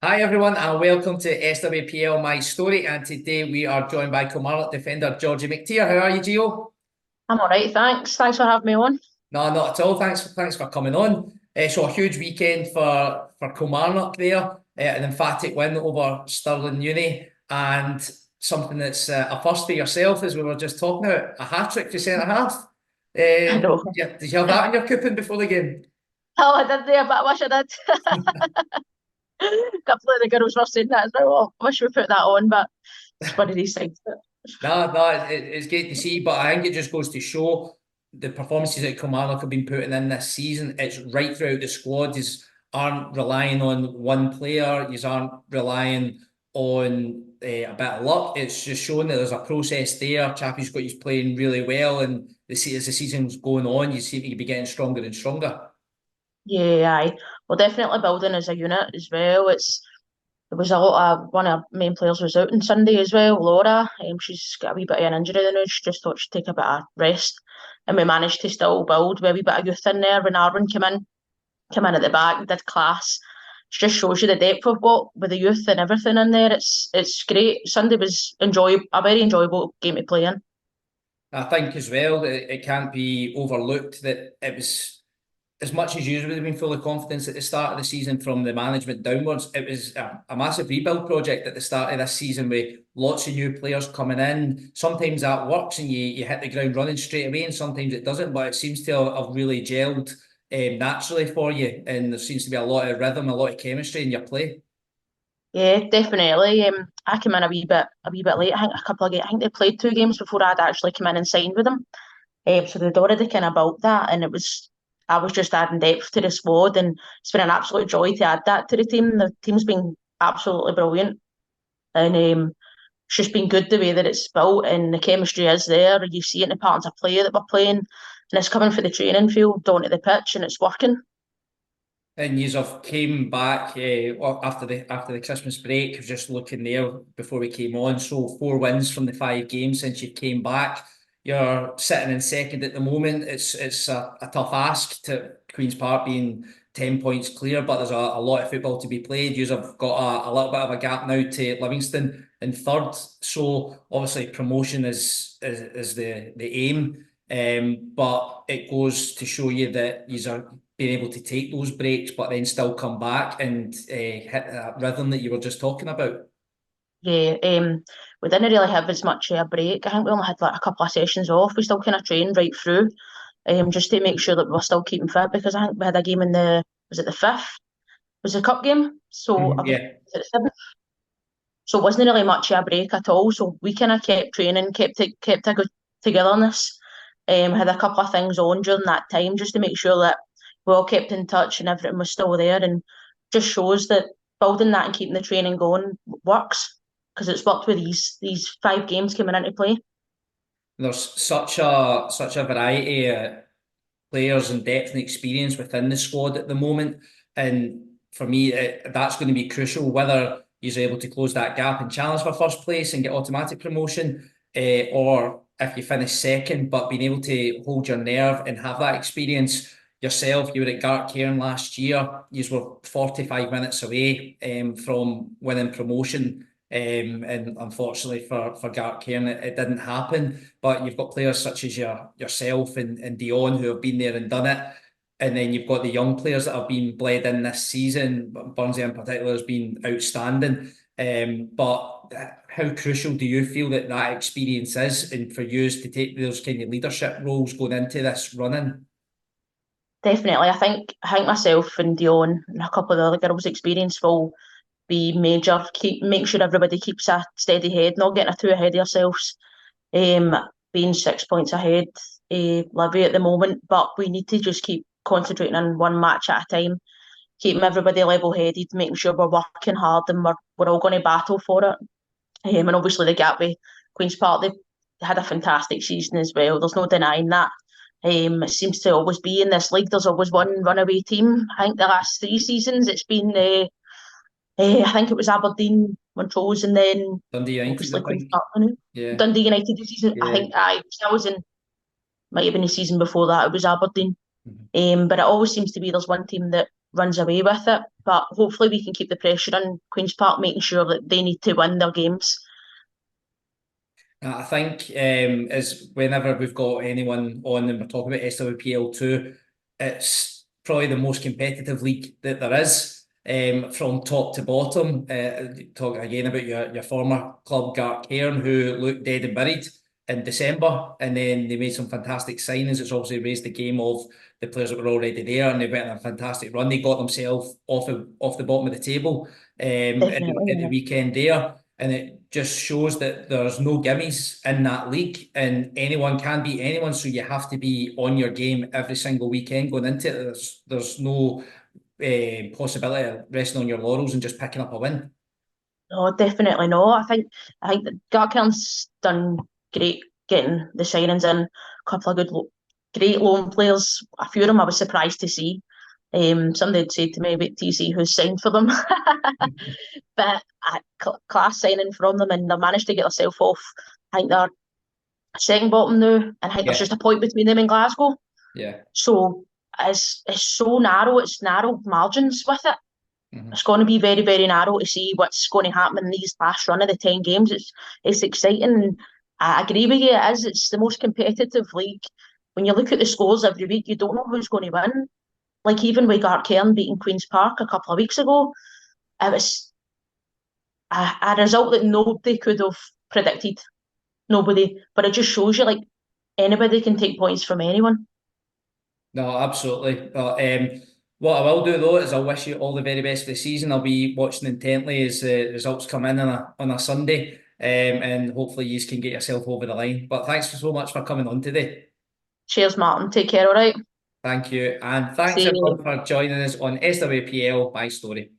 Hi everyone and welcome to SWPL My Story, and today we are joined by Kilmarnock defender Georgie McTear. How are you, Gio? I'm all right, thanks. Thanks for having me on. No, not at all. Thanks for coming on. So a huge weekend for Kilmarnock there, an emphatic win over Stirling Uni, and something that's a first for yourself, as we were just talking about, a hat-trick for centre half. I know. Yeah, did you have that in your coupon before the game? Oh, I did there, but I wish I did. A couple of the girls were saying that as well. Oh, I wish we put that on, but it's one of these things. No, it's great to see, but I think it just goes to show the performances that Kilmarnock have been putting in this season. It's right throughout the squad. You aren't relying on one player. You aren't relying on a bit of luck. It's just showing that there's a process there. Chappie's got, he's playing really well, and as the season's going on, you seem to be getting stronger and stronger. Yeah, aye. Well, definitely building as a unit as well. There was a lot of one of our main players was out on Sunday as well, Laura. She's got a wee bit of an injury now. She just thought she'd take a bit of rest. And we managed to still build with a wee bit of youth in there. When Arwen came in at the back, did class. It just shows you the depth we've got with the youth and everything in there. It's great. Sunday was a very enjoyable game to play in. I think as well that it can't be overlooked that it was, as much as you would have been full of confidence at the start of the season from the management downwards, it was a massive rebuild project at the start of this season with lots of new players coming in. Sometimes that works and you hit the ground running straight away, and sometimes it doesn't, but it seems to have really gelled naturally for you, and there seems to be a lot of rhythm, a lot of chemistry in your play. Yeah, definitely. I came in a wee bit late. I think a couple of games. I think they played 2 games before I'd actually come in and signed with them. So they'd already kind of built that, and I was just adding depth to the squad, and it's been an absolute joy to add that to the team. The team's been absolutely brilliant, and it's just been good the way that it's built, and the chemistry is there. You see it in the patterns of play that we're playing, and it's coming for the training field onto the pitch, and it's working. And you have came back after the Christmas break. I was just looking there before we came on. So 4 wins from the 5 games since you came back. You're sitting in second at the moment. It's a tough ask to Queen's Park being 10 points clear, but there's a lot of football to be played. You have got a little bit of a gap now to Livingston in third. So obviously promotion is the aim. But it goes to show you that you are being able to take those breaks, but then still come back and hit that rhythm that you were just talking about. Yeah, we didn't really have as much of a break. I think we only had like a couple of sessions off. We still kind of trained right through, just to make sure that we were still keeping fit because I think we had a game in was it the fifth? Was the cup game? So I was Yeah. it the seventh? So it wasn't really much of a break at all. So we kind of kept training, kept a good togetherness. Had a couple of things on during that time just to make sure that we all kept in touch and everything was still there, and just shows that building that and keeping the training going works because it's worked with these 5 games coming into play. There's such a variety of players and depth and experience within the squad at the moment. And for me, that's going to be crucial whether you're able to close that gap and challenge for first place and get automatic promotion, or if you finish second, but being able to hold your nerve and have that experience yourself. You were at Gartcairn last year. You were 45 minutes away from winning promotion. And unfortunately for Gartcairn, it didn't happen. But you've got players such as yourself and Dion who have been there and done it. And then you've got the young players that have been bled in this season. Burnsy in particular has been outstanding. But how crucial do you feel that experience is, and for you to take those kind of leadership roles going into this running? Definitely, I think myself and Dion and a couple of the other girls' experience will be major. Make sure everybody keeps a steady head, not getting too ahead of yourselves. Um, Being 6 points ahead, Livy at the moment, but we need to just keep concentrating on one match at a time, keeping everybody level headed, making sure we're working hard and we're all going to battle for it. And obviously the gap with Queen's Park, they had a fantastic season as well. There's no denying that. It seems to always be in this league. There's always one runaway team. I think the last 3 seasons it's been I think it was Aberdeen, Montrose, and then Dundee United, I obviously Queen's think. Park. You know. Yeah, Dundee United this season. I yeah. think I was in might have been the season before that. It was Aberdeen. Mhm. But it always seems to be there's one team that runs away with it. But hopefully we can keep the pressure on Queen's Park, making sure that they need to win their games. I think as whenever we've got anyone on and we're talking about SWPL 2, it's probably the most competitive league that there is, from top to bottom. Talk again about your former club, Gart Cairn, who looked dead and buried in December, and then they made some fantastic signings. It's obviously raised the game of the players that were already there, and they went on a fantastic run. They got themselves off the bottom of the table Definitely. at the Yeah. weekend there, and it just shows that there's no gimmies in that league, and anyone can beat anyone. So you have to be on your game every single weekend going into it. There's no possibility of resting on your laurels and just picking up a win. No, definitely no. I think that Gatcairn's done great getting the signings in. A couple of great loan players. A few of them I was surprised to see. Somebody had said to me about TC who's signed for them, but class signing from them, and they managed to get themselves off. I think they're second bottom now, and I think there's Yeah, just a point between them and Glasgow. yeah. So it's so narrow. It's narrow margins with it. Mhm. It's going to be very, very narrow to see what's going to happen in these last run of the 10 games. It's exciting. And I agree with you, it is. It's the most competitive league. When you look at the scores every week, you don't know who's going to win. Like even with Gartcairn beating Queen's Park a couple of weeks ago, it was a result that nobody could have predicted. Nobody. But it just shows you like anybody can take points from anyone. No, absolutely. But what I will do though is I'll wish you all the very best for the season. I'll be watching intently as the results come in on a Sunday, and hopefully you can get yourself over the line. But thanks so much for coming on today. Cheers, Martin. Take care, all right? Thank you, and thanks See you. everyone for joining us on SWPL My Story.